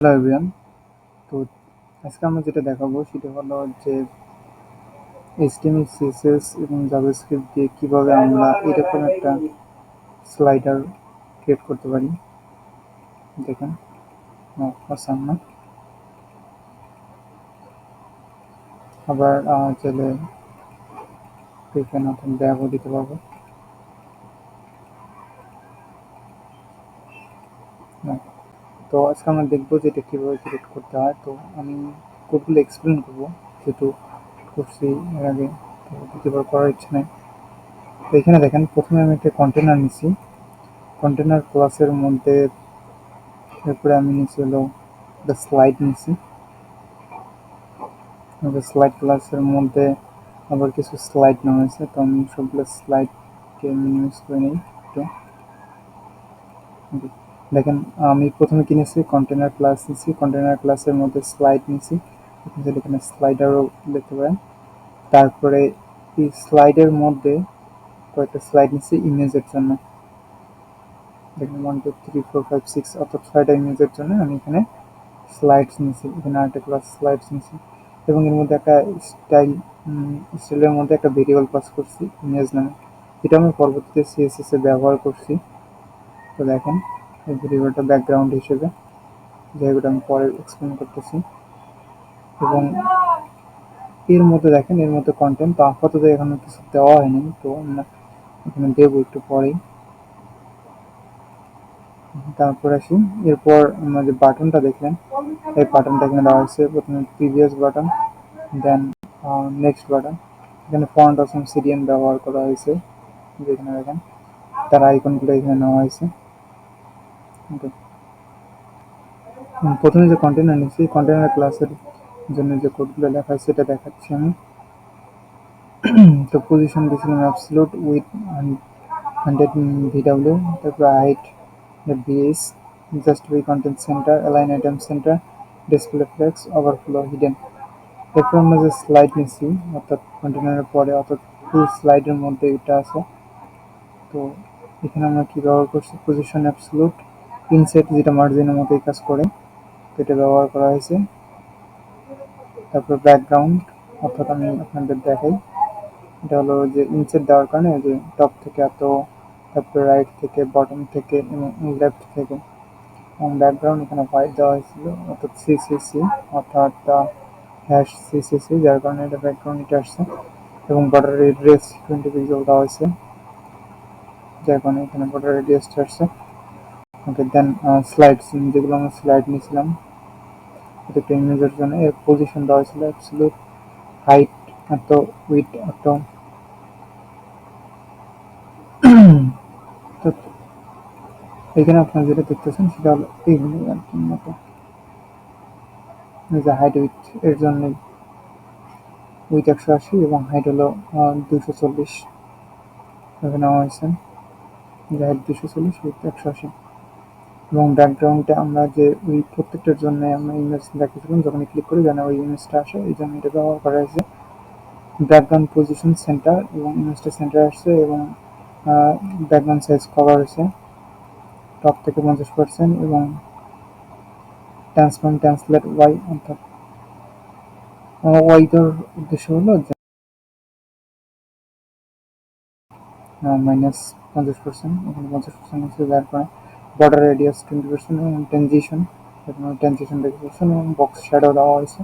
Hello everyone. তো আজকে আমরা যেটা দেখাবো সেটা হলো যে HTML, CSS এবং জাভাস্ক্রিপ্ট দিয়ে কিভাবে আমরা এরকম একটা স্লাইডার ক্রিয়েট করতে পারি। দেখেন অসাম না? আবার চাইলে এখানে নতুন ব্যাগও দিতে পারবো। না। তো আজকে আমরা দেখবো যে এটা কীভাবে ক্রিয়েট করতে হয়। তো আমি কোডগুলো এক্সপ্লেন করবো, যেহেতু করছি এর আগে, তো দ্বিতীয়বার করার ইচ্ছে নেই। তো এখানে দেখেন, প্রথমে আমি একটা কন্টেনার নিচ্ছি। কন্টেনার ক্লাসের মধ্যে এরপরে আমি নিচে হলো একটা স্লাইড নিচ্ছি। স্লাইড ক্লাসের মধ্যে আবার কিছু স্লাইড নেওয়া হয়েছে, তো আমি সবগুলো স্লাইডকে মিনিমাইজ করে নিই একটু। দেখেন, আমি প্রথমে কিনেছি কন্টেনার ক্লাস নিচ্ছি, কন্টেনার ক্লাসের মধ্যে স্লাইড নিচ্ছি, এখানে স্লাইডারও দেখতে পারেন। তারপরে এই স্লাইডের মধ্যে কয়েকটা স্লাইড নিচ্ছি ইমেজের জন্য। দেখেন 1 2 3 4 5 6 অর্থাৎ 6টা ইমেজের জন্য আমি এখানে স্লাইডস নিয়েছি, এখানে আরেকটা ক্লাস স্লাইডস নিয়েছি এবং এর মধ্যে একটা স্টাইলের মধ্যে একটা ভেরিয়েবল পাস করছি ইমেজ নামে, যেটা আমি পরবর্তীতে সিএসএস এ ব্যবহার করছি। তো দেখেন, এই ভেরিয়েবলটা ব্যাকগ্রাউন্ড হিসেবে, যেগুলো আমি পরে এক্সপ্লেন করতেছি। এবং এর মধ্যে দেখেন, এর মধ্যে কন্টেন্ট তো আপাতত এখানে কিছু দেওয়া হয়নি, তো আমরা এখানে দেবো একটু পরেই। তারপর আসি, এরপর আমরা যে বাটনটা দেখলেন, এই বাটনটা এখানে দেওয়া হয়েছে। প্রথমে previous button, then next button. এখানে ফন্ট অপশন সিরিয়ান ব্যবহার করা হয়েছে, যেখানে দেখেন তার আইকনগুলো এখানে নেওয়া হয়েছে। ওকে, প্রথমে যে কন্টেনার নিচ্ছি, কন্টেনার ক্লাসের জন্য যে কোডগুলো লেখা আছে সেটা দেখাচ্ছি আমি। তো পজিশন দিয়েছিলাম অ্যাবসলুট উইথ 100 VW, তারপর height BS, justify content centre, align item centre, display flakes, overflow hidden. এরপর আমরা যে স্লাইড নিচ্ছি, অর্থাৎ কন্টেনারের পরে, অর্থাৎ ফুল স্লাইডের মধ্যে এটা আছে। তো এখানে আমরা কি ব্যবহার করছি, পজিশন অ্যাবসলুট, ইনসেট যেটা মার্জিনের মতোই কাজ করে, তো এটা ব্যবহার করা হয়েছে। তারপর ব্যাকগ্রাউন্ড, অর্থাৎ আমি আপনাদের দেখাই, এটা হলো যে ইনসেট দেওয়ার কারণে যে টপ থেকে এত, তারপরে রাইট থেকে, বটম থেকে এবং লেফট থেকে। এবং ব্যাকগ্রাউন্ড এখানে হোয়াইট দেওয়া হয়েছিল, অর্থাৎ সিসিসি, অর্থাৎ #CCC, যার কারণে এটা ব্যাকগ্রাউন্ড এটা আসছে। এবং বর্ডার রেডিয়াস 20 পিক্সেল দেওয়া হয়েছে, যার কারণে এখানে বর্ডার রেডিয়াসটা আসছে। ওকে, দেন স্লাইডস, যেগুলো আমরা স্লাইড নিয়েছিলাম প্রত্যেকটা ইমেজের জন্য, এর পজিশন দেওয়া হয়েছিল অ্যাবসলিউট, হাইট এত, উইথ এত। তো এখানে আপনারা যেটা দেখতেছেন সেটা হলো এইগুলো আর কি মতো, যে হাইট উইথ এর জন্য উইথ 180 এবং হাইট হলো 240 এখানে নেওয়া হয়েছে, যে হাইট 240, উইথ 180। এবং ব্যাকগ্রাউন্ডে আমরা যে ওই প্রত্যেকটার জন্য আমরা ইমেজ দেখেছিলাম, যখন ক্লিক করি যেন ওই ইমেজটা আসে, এই জন্য এটা ব্যবহার করা হয়েছে। ব্যাকগ্রাউন্ড পজিশন সেন্টার এবং ইমেজটা সেন্টার আসছে, এবং ব্যাকগ্রাউন্ড সাইজ কভার হয়েছে টপ থেকে 50% এবং ট্রান্সলেট ওয়াই, অর্থাৎ ওয়াইটার উদ্দেশ্য হলো যে -50%, এখানে 50% হচ্ছে, যার কারণে বর্ডার রেডিয়াস 20% এবং ট্রানজিশন, এখানে ট্রানজিশন দেখতে পাচ্ছেন, এবং বক্স শ্যাডো দেওয়া হয়েছে।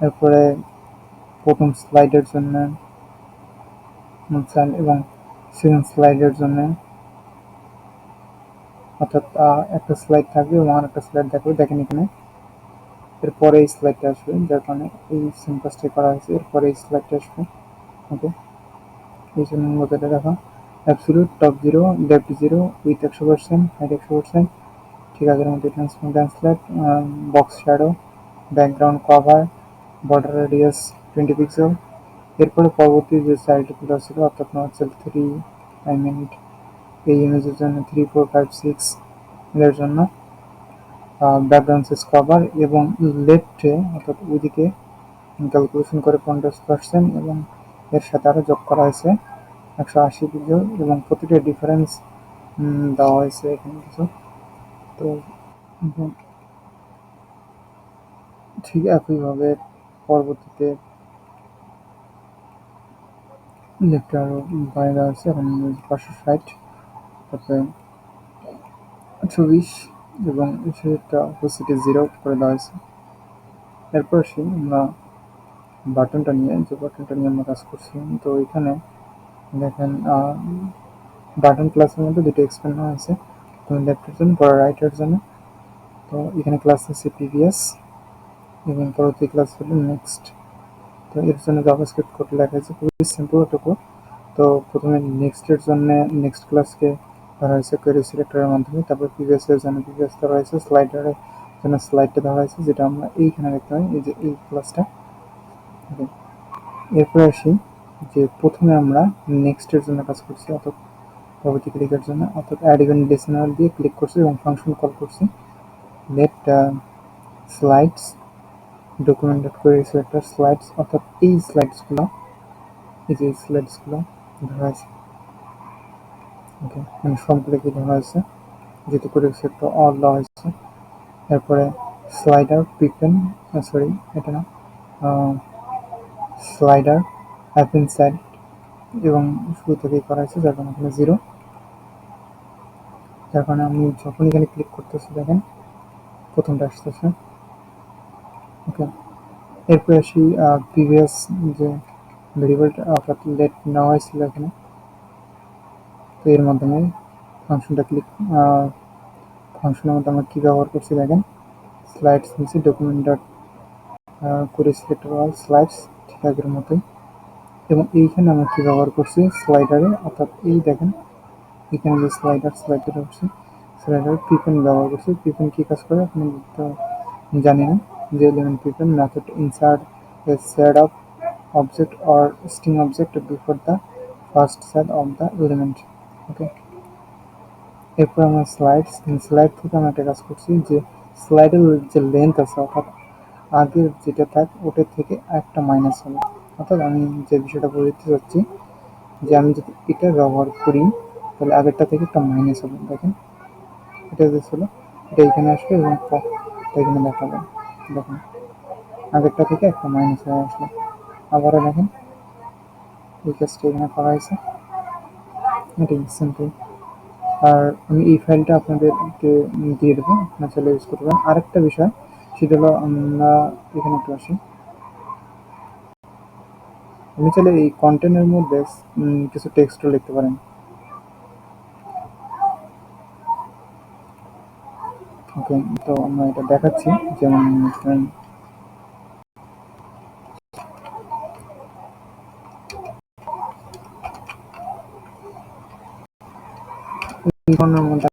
এরপরে প্রথম স্লাইডের জন্য এবং সেকেন্ড স্লাইডের জন্য, অর্থাৎ একটা স্লাইড থাকবে এবং আরেকটা স্লাইড দেখাবে, দেখেন এখানে এরপরে এই স্লাইডটা আসবে, যার কারণে এই সেম কাজটাই করা হয়েছে, এরপরে এই স্লাইডটা আসবে। ওকে, এই জন্য মূলত এটা দেখো, absolute top 0, left 0, with 100%, height 100%, ঠিক আছে। এর মধ্যে translate, box shadow, background cover, border radius 20 pixel. এরপরে পরবর্তী যে সাইডগুলো ছিল, অর্থাৎ নর্সেল 3, আই মিন এই ইমেজের জন্য 3 4 5 6 এর জন্য ব্যাকগ্রাউন্ড সাইজ কভার, এবং লেফটে অর্থাৎ ওইদিকে ক্যালকুলেশন করে 50% এবং এর সাথে আরও যোগ করা হয়েছে 180 পিক্সেল, এবং প্রতিটা ডিফারেন্স দেওয়া হয়েছে এখানে কিছু। তো ঠিক একইভাবে পরবর্তীতে লেফটে আরও বাড়িয়ে দেওয়া হয়েছে এবং 560, তারপরে 120 এবং সেটা অপোজিটে 0 করে দেওয়া হয়েছে। এরপর আসি আমরা বাটনটা নিয়ে, যে বাটনটা নিয়ে আমরা কাজ করছি। তো এখানে দেখেন বাটন ক্লাসের মধ্যে দুটো এক্সপ্যান্ড নেওয়া হয়েছে, তো লেফটের জন্য পরে রাইটের জন্য। তো এখানে ক্লাস আছে প্রিভিয়াস এবং পরবর্তী ক্লাস হলো নেক্সট। তো এর জন্য জাভাস্ক্রিপ্ট কোড লেখা আছে, খুবই সিম্পল একটা কোড। তো প্রথমে নেক্সটের জন্য নেক্সট ক্লাসকে ধরা হয়েছে কোয়েরি সিলেক্টরের মাধ্যমে, তারপর প্রিভিয়াসের জন্য প্রিভিয়াস ধরা হয়েছে, স্লাইডারের জন্য স্লাইডটা ধরা হয়েছে, যেটা আমরা এইখানে দেখতে পাই, এই যে এই ক্লাসটা। এরপরে আসি যে প্রথমে আমরা নেক্সটের জন্য কাজ করছি, অর্থাৎ পরবর্তী ক্লিকের জন্য, অর্থাৎ অ্যাড ইভেন্ট লিসেনার দিয়ে ক্লিক করছি এবং ফাংশন কল করছি let slides document dot query selector slides, অর্থাৎ এই স্লাইডসগুলো, এই যে স্লাইডসগুলো ধরা হয়েছে। ওকে, মানে সবগুলোকে ধরা হয়েছে, যেহেতু কোয়েরি সিলেক্টর অল দেওয়া হয়েছে। এরপরে স্লাইডার পিপেন, সরি এটা না, স্লাইডার অ্যাপ ইনসাইড এবং শুরু থেকেই করা হয়েছে, যার কারণে এখানে 0, যার কারণে আমি যখন এখানে ক্লিক করতেছি দেখেন প্রথমটা আসতেছে। ওকে, এরপরে আসি প্রিভিয়াস যে ভেরিয়েবলটা অর্থাৎ লেট নেওয়া হয়েছিল এখানে, তো এর মাধ্যমে ফাংশনটা ফাংশনের মধ্যে আমরা কী ব্যবহার করছি দেখেন, স্লাইডস নিচে ডকুমেন্ট ডট করে সিলেক্টর অল স্লাইডস, ঠিক আগের মতোই। এবং এইখানে আমরা কী ব্যবহার করছি স্লাইডারে, অর্থাৎ এই দেখেন এখানে যে স্লাইডার হচ্ছে স্লাইডার পিপেন ব্যবহার করছি। পিপেন কী কাজ করে আপনি তো জানি না, যে এলিমেন্ট পিপেন method insert a set of object or string object before the first set of the element. ওকে, এরপর আমরা স্লাইড থেকে আমরা একটা কাজ করছি, যে স্লাইডের যে লেন্থ আছে, অর্থাৎ আগের যেটা থাক ওটার থেকে একটা মাইনাস হবে। অর্থাৎ আমি যে বিষয়টা বলতে চাচ্ছি, যে আমি যদি এটা ব্যবহার করি তাহলে আগেরটা থেকে একটা মাইনাস হবে। দেখেন এটা যে ছিল এটা এখানে আসবে এবং এখানে দেখাবে, দেখেন আগেরটা থেকে একটা মাইনাস হয়ে আসলো। আবারও দেখেন এই কাজটা এখানে করা হয়েছে, এটাই সিম্পল। আর আমি এই ফাইলটা আপনাদেরকে দিয়ে দেবো, আপনারা চাইলে ইউজ করতে পারেন। আরেকটা বিষয় সেটা হলো, আমরা এখানে একটু আসি, আপনি চাইলে এই কন্টেন্টের মধ্যে কিছু টেক্সটও লিখতে পারেন। ওকে, তো আমরা এটা দেখাচ্ছি, যেমন এই ধরনের মধ্যে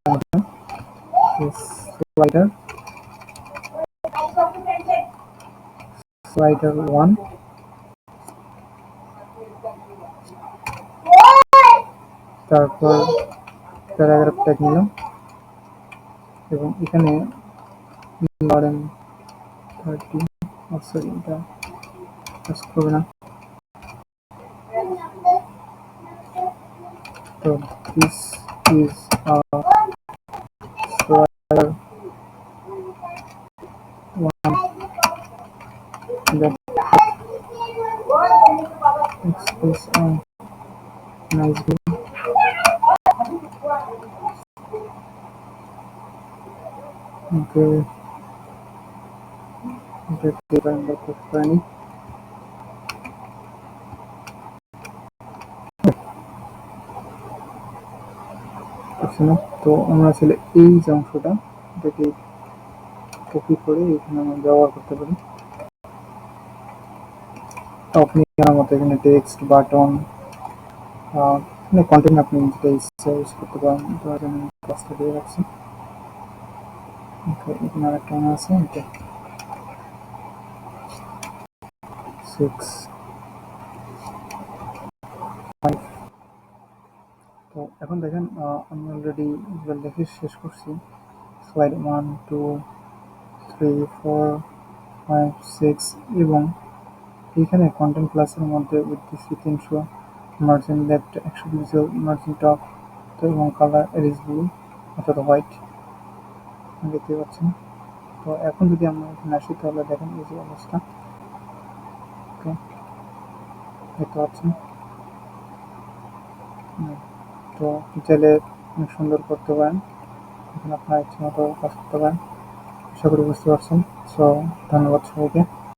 স্লাইডার স্লাইডার 1, তারপর প্যারাগ্রাফ ট্যাগ নিলাম এবং এখানে ধরেন 30, সরি এটা কাজ করবে না। তো this is slider 1 that express nicely. ওকে, এটা আমরা করতে পারিনি। তো আমরা আসলে এই যে অংশটা এটাকে কপি করে এখানে আমরা ব্যবহার করতে পারি। তো আপনি আমার মতো এখানে টেক্সট বাটন কন্টেন্ট আপনি যেটা ইচ্ছা ইউজ করতে পারেন। তো আমি ক্লাসটা দিয়ে রাখছি। ওকে, এখানে আরেকটা আছে, এটা 6, 5। তো এখন দেখেন আমি অলরেডি দেখে শেষ করছি। স্লাইড 1, 2, 3, 4, 5, 6 এবং এইখানে কন্টেন্ট ক্লাসের মধ্যে with 300, margin left 100 pixel, margin top, তো এবং কালার এরিস ব্লু অর্থাৎ হোয়াইট, দেখতে পাচ্ছেন। তো এখন যদি আমরা এখানে আসি তাহলে দেখেন এই যে অবস্থা। ওকে, দেখতে পাচ্ছেন। তো চাইলে অনেক সুন্দর করতে পারেন, এখন আপনার ইচ্ছে মতো কাজ করতে পারেন। আশা করি বুঝতে পারছেন। সো ধন্যবাদ সবাইকে।